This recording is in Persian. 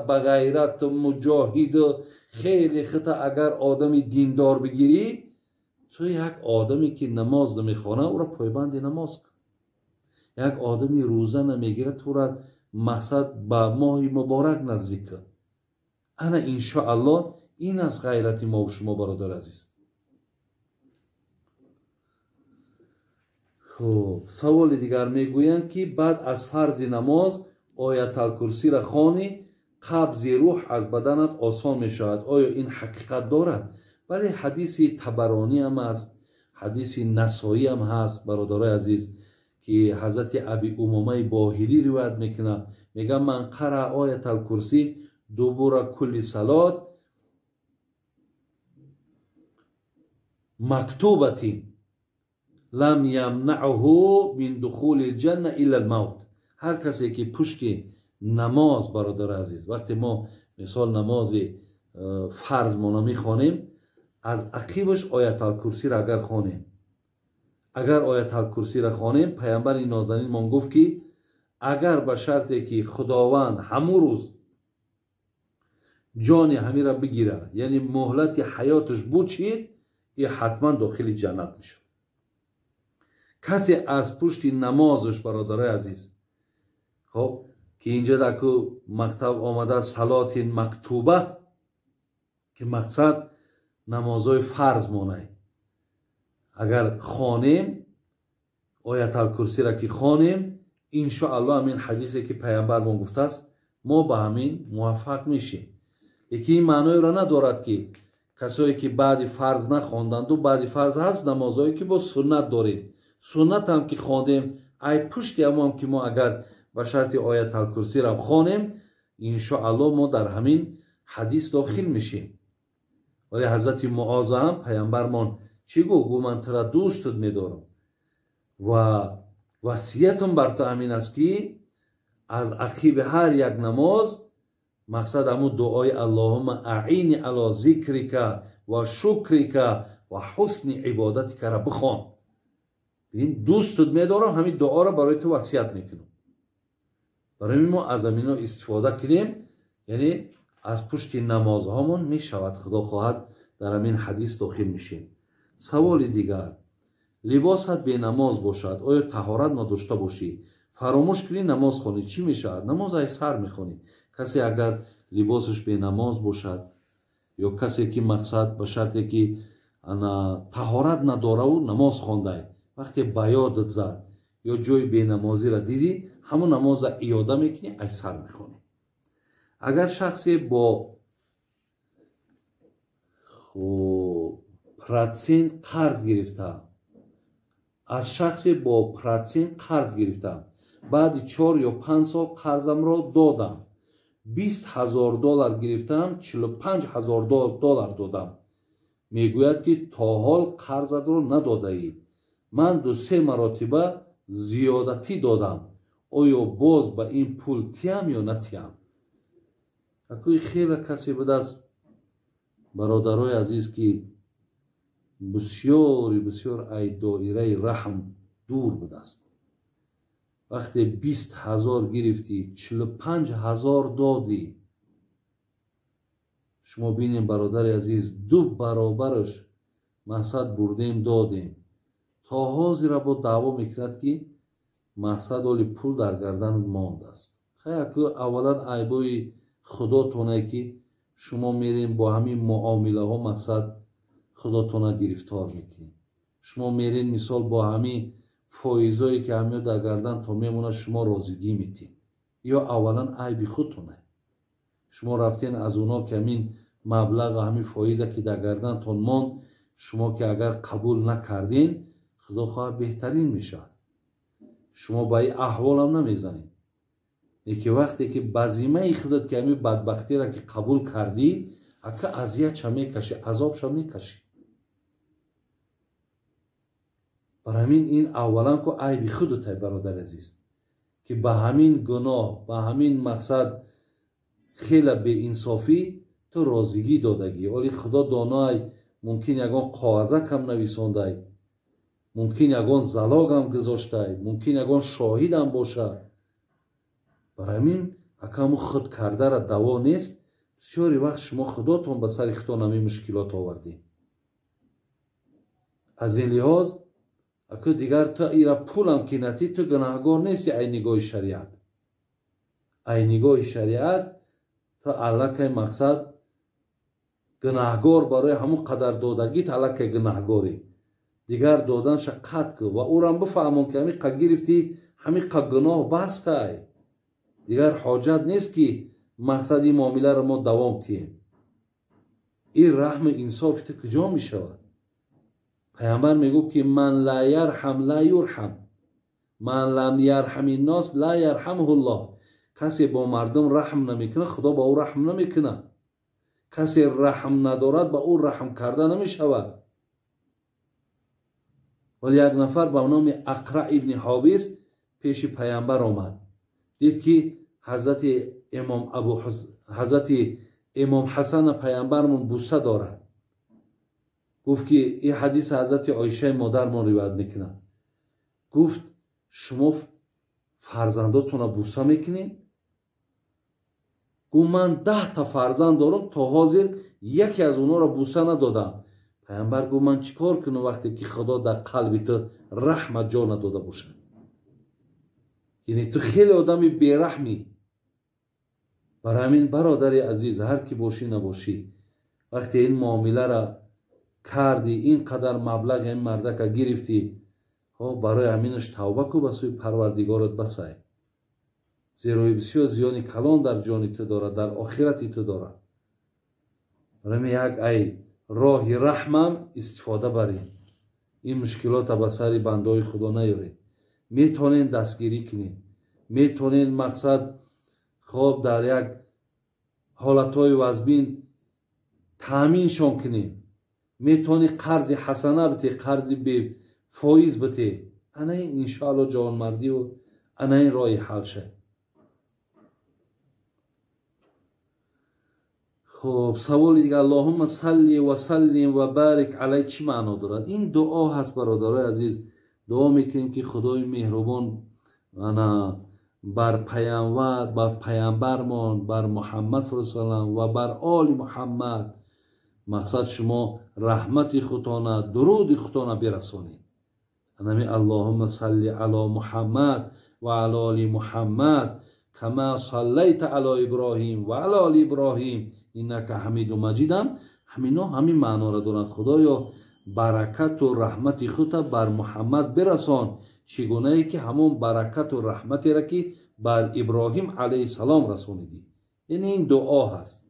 با غیرت مجاهد خیلی خطا اگر آدمی دیندار بگیری، تو یک آدمی که نماز نمیخوانه او را پایبند نماز کن. یک آدمی روزه نمیگیره تو را مقصد با ماه مبارک نزدیک کن. انا انشاءالله این از غیرت ما و شما برادر عزیز. سوال دیگر میگویند که بعد از فرض نماز آیت الکرسی را خوانی قبض روح از بدنت آسان می شود. آیا این حقیقت دارد؟ ولی حدیث طبرانی هم است، حدیث نسائی هم هست برادرای عزیز که حضرت ابی امامه باهلی روایت میکنه، میگه من قرأ آیت الکرسی دبر کل صلات مکتوبتی لم یمنعه من دخول الجنه الا الموت. هر کسی که پشت نماز برادر عزیز، وقتی ما مثال نماز فرض ما میخوانیم، از عقیبش آیت الکرسی را اگر خوانیم، اگر آیت الکرسی را خوانیم، پیامبر نازنین ما گفت که اگر به شرطی که خداوند همون روز جان همین را بگیره، یعنی مهلت حیاتش بچید، این حتما داخل جنت میشه. کسی از پشت نمازش برادرای عزیز، خب که اینجا در که مکتب آمده صلات مکتوبه که مقصد نمازهای فرض مانه، اگر خوانیم آیت الکرسی را که خوانیم، انشاءالله همین حدیثی که پیامبر ما گفته است ما به همین موفق میشیم. یکی این معنی را ندارد که کسایی که بعد فرض نخواندند و بعد فرض هست نمازهایی که با سنت داریم، سنت هم که خواندیم ای پشت هم که ما اگر به شرط آیت الکرسی را خوانیم، انشاءالله ما در همین حدیث داخل میشیم. ولی حضرت معاذ هم پیامبرمان چی گفت؟ من تو را دوستت میدارم و وصیتم بر تو همین است که از عقیب هر یک نماز مقصد همون دعای اللهم اعینی علی ذکرک و شکرک و حسن عبادتک را بخوان. این دوستت میدارم، همین دعا را برای تو وصیت میکنم. برای ما از همین استفاده کنیم، یعنی از پشت نمازهامون میشود خدا خواهد در همین حدیث داخل میشیم. سوال دیگر، لباست به نماز باشد، آیا طهارت نداشته باشی فراموش کنی نماز خونی چی میشود؟ نماز ای سر میخونی. کسی اگر لباسش به نماز باشد یا کسی که مقصد به شرطی که طهارت نداره و نماز خونده، وقتی به یادت زد یا جای به نمازی را دیدی، همون نماز را اعاده میکنی، ای سر میخونی. اگر شخصی با پراتسین قرض گرفته، از شخصی با پراتسین قرض گرفتم، بعد 4 یا 5 سال قرضم را دادم، $20,000 گرفتم، $45,000 دادم. میگوید که تا حال قرضت را نداده ای، من 2-3 مرتبه زیادتی دادم، آیا باز به این پول تیم یا نتیم؟ اکوی خیلی کسی بود از برادرای عزیز که بسیار ای دایره رحم دور بود است. وقتی 20,000 گرفتی 45,000 دادی، شما بینیم برادر عزیز 2 برابرش مقصد بردیم دادیم، تا حاضر را با دعوا میکند که مقصد ولی پول در گردن ماند است. خیلی که اولا عیبای خدا تونه که شما میرین با همین معامله ها مقصد خدا تونه گرفتار میکنین. شما میرین مثال با همین فایزایی که همین در گردن تا میمونه شما رازیگی میتین، یا اولا عیبی خودتونه. شما رفتین از اونا که همین مبلغ همین فایزه که در گردن تون ماند، شما که اگر قبول نکردین خدا خواه بهترین میشه. شما با این احوال هم نمیزنین. یکی وقتی که بزیمه خودت که همین بدبختی را که قبول کردی، اکا اذیت چه میکشی، عذاب چه میکشی. برای همین این اولا که عیبی خودت برادر عزیز که به همین گناه، به همین مقصد خیلی به انصافی تو رازیگی دادگی، ولی خدا دانای ممکن یگان قاعده کم نویسانده، ممکن یگان زلاگ هم گذاشته، ممکن یگان شاهید هم باشه، برای همین اکامو خود کرده را دوا نیست. بسیاری وقت شما خودتون به سر خودتون همین مشکلات آوردین. از این لحاظ اکو دیگر تو ایرا پولم که نتی تو گناهگار نیستی. ای نگاه شریعت، ای نگاه شریعت تو علاقه مقصد گناهگار برای همون قدر دادگیت علاقه گناهگاری دیگر دادنش قطع که و او را بفهمون که همین قد گرفتی همین قد گناه بسته. دیگر حاجت نیست که مقصد این معامله را ما دوام تیم. این رحم انصاف تو کجا می شود؟ پیامبر میگو که من لا یرحم لا یرحم، من لم یرحم الناس لا یرحمه الله. کسی با مردم رحم نمیکنه خدا با او رحم نمیکنه. کسی رحم ندارد با او رحم کرده نمیشود. ولی یک نفر با نام اقرع ابن حابس پیش پیامبر آمد. دید که حضرت امام حسن پیامبرمون بوسه دارد. گفت که این حدیث حضرت عایشه مادرمون روایت میکنه. گفت شما فرزنداتون را بوسه میکنین؟ گفت من 10 تا فرزند دارم تا حاضر یکی از اونا را بوسه ندادم. پیامبر گفت من چیکار کنم وقتی که خدا در قلب تو رحمت جا نداده باشه؟ یعنی تو خیلی آدمی بیرحمی. برای همین برادری عزیز هر کی باشی نباشی وقتی این معامله را کردی این قدر مبلغ این مردک گرفتی برای همینش توبه کو به سوی پروردگارت بسای. زیرا بسیار زیانی کلان در جان تو داره، در آخرت تو داره. برای همین یک ای راه رحمم استفاده برین. این مشکلات به سر بندهای خدا نیارید. میتونین دستگیری کنین، میتونین مقصد خواب در یک حالتهای وزبین تامین شون کنین، میتونی قرض حسنه بتی، قرض به فایز بتی. انا این انشاءالله جوانمردی و انا این راه حل شه. خب سوال دیگه اللهم صلی و سلم و بارک علی چی معنا دارد؟ این دعا هست برادرای عزیز. دعا میکنیم که خدای مهربان بر پیامبر، بر پیامبرمان، بر محمد صلی الله علیه و و بر آل محمد مقصد شما رحمت خودتان درود خودتان برسانید. انمی اللهم صلی علی محمد و علی آل محمد کما صلیت علی ابراهیم و علی آل ابراهیم انک حمید مجید. همین معنا را دارند. خدایا برکت و رحمت خودت بر محمد برسان چگونه ای که همون برکت و رحمتی را که بر ابراهیم علیه السلام رسانیدی. یعنی این دعا هست.